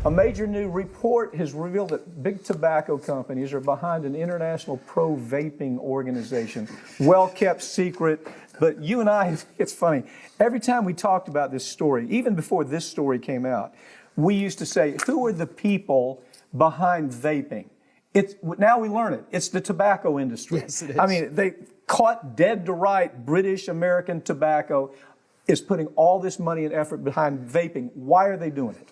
A major new report has revealed that big tobacco companies are behind an international pro-vaping organization. Well-kept secret, but you and I, it's funny, every time we talked about this story, even before this story came out, we used to say, who are the people behind vaping? Now we learn it. It's the tobacco industry. Yes, it is. I mean, they caught dead to right. British American Tobacco is putting all this money and effort behind vaping. Why are they doing it?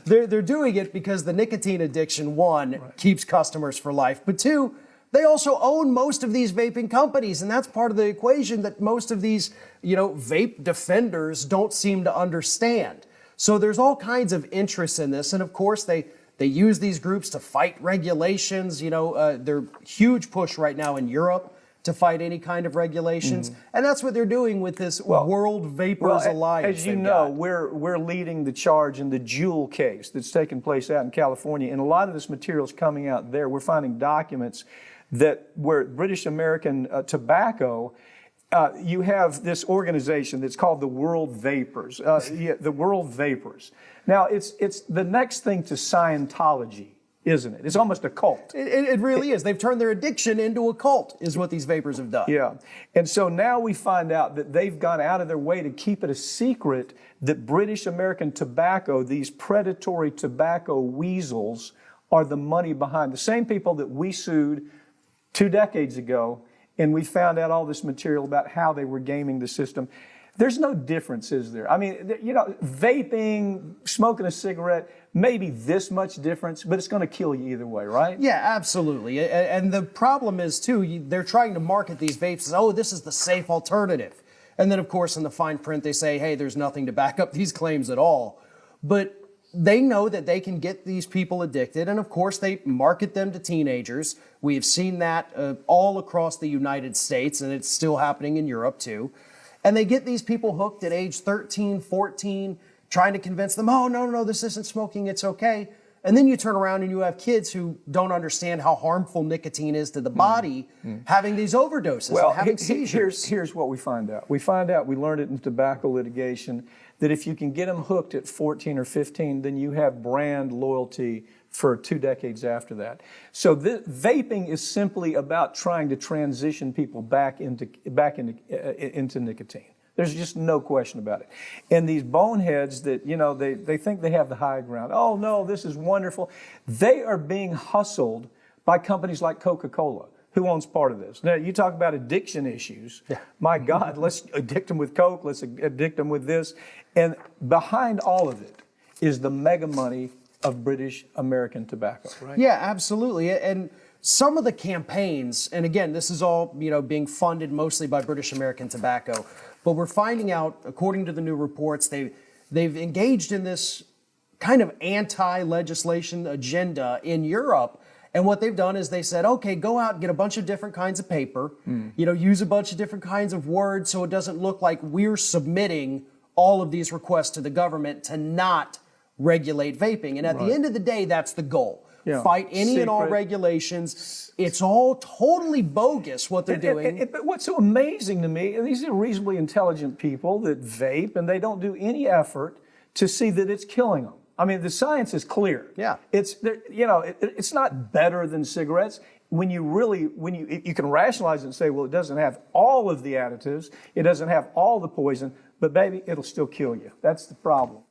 They're doing it because the nicotine addiction, one, keeps customers for life, but two, they also own most of these vaping companies, and that's part of the equation that most of these, vape defenders don't seem to understand. So there's all kinds of interest in this, and of course they use these groups to fight regulations. They're huge push right now in Europe to fight any kind of regulations. And that's what they're doing with this World Vapors Alliance. As you know, we're leading the charge in the Juul case that's taking place out in California. And a lot of this material is coming out there. We're finding documents where British American Tobacco, you have this organization that's called the World Vapors, the World Vapors. Now, it's the next thing to Scientology, isn't it? It's almost a cult. It really is. They've turned their addiction into a cult, is what these vapors have done. Yeah. And so now we find out that they've gone out of their way to keep it a secret that British American Tobacco, these predatory tobacco weasels, are the money behind. The same people that we sued 2 decades ago, and we found out all this material about how they were gaming the system. There's no difference, is there? I mean, vaping, smoking a cigarette, maybe this much difference, but it's going to kill you either way, right? Yeah, absolutely. And the problem is, too, they're trying to market these vapes as, oh, this is the safe alternative. And then, of course, in the fine print, they say, hey, there's nothing to back up these claims at all. But they know that they can get these people addicted, and of course they market them to teenagers. We have seen that all across the United States, and it's still happening in Europe too. And they get these people hooked at age 13, 14, trying to convince them, oh, no, this isn't smoking, it's okay. And then you turn around and you have kids who don't understand how harmful nicotine is to the body, having these overdoses and having seizures. Here's what we find out. We learned it in tobacco litigation, that if you can get them hooked at 14 or 15, then you have brand loyalty for 2 decades after that. So vaping is simply about trying to transition people back into nicotine. There's just no question about it. And these boneheads that, they think they have the high ground. Oh, no, this is wonderful. They are being hustled by companies like Coca-Cola. Who owns part of this? Now, you talk about addiction issues. Yeah. My God, let's addict them with Coke. Let's addict them with this. And behind all of it is the mega money of British American Tobacco, right? Yeah, absolutely. And some of the campaigns, and again, this is all, being funded mostly by British American Tobacco, but we're finding out, according to the new reports, they've engaged in this kind of anti-legislation agenda in Europe. And what they've done is they said, okay, go out and get a bunch of different kinds of paper, use a bunch of different kinds of words so it doesn't look like we're submitting all of these requests to the government to not regulate vaping. And at the end of the day, that's the goal. Yeah. Fight any and all regulations. It's all totally bogus what they're doing. But what's so amazing to me, and these are reasonably intelligent people that vape, and they don't do any effort to see that it's killing them. I mean, the science is clear. Yeah. It's not better than cigarettes. When you can rationalize it and say, well, it doesn't have all of the additives, it doesn't have all the poison, but baby, it'll still kill you. That's the problem.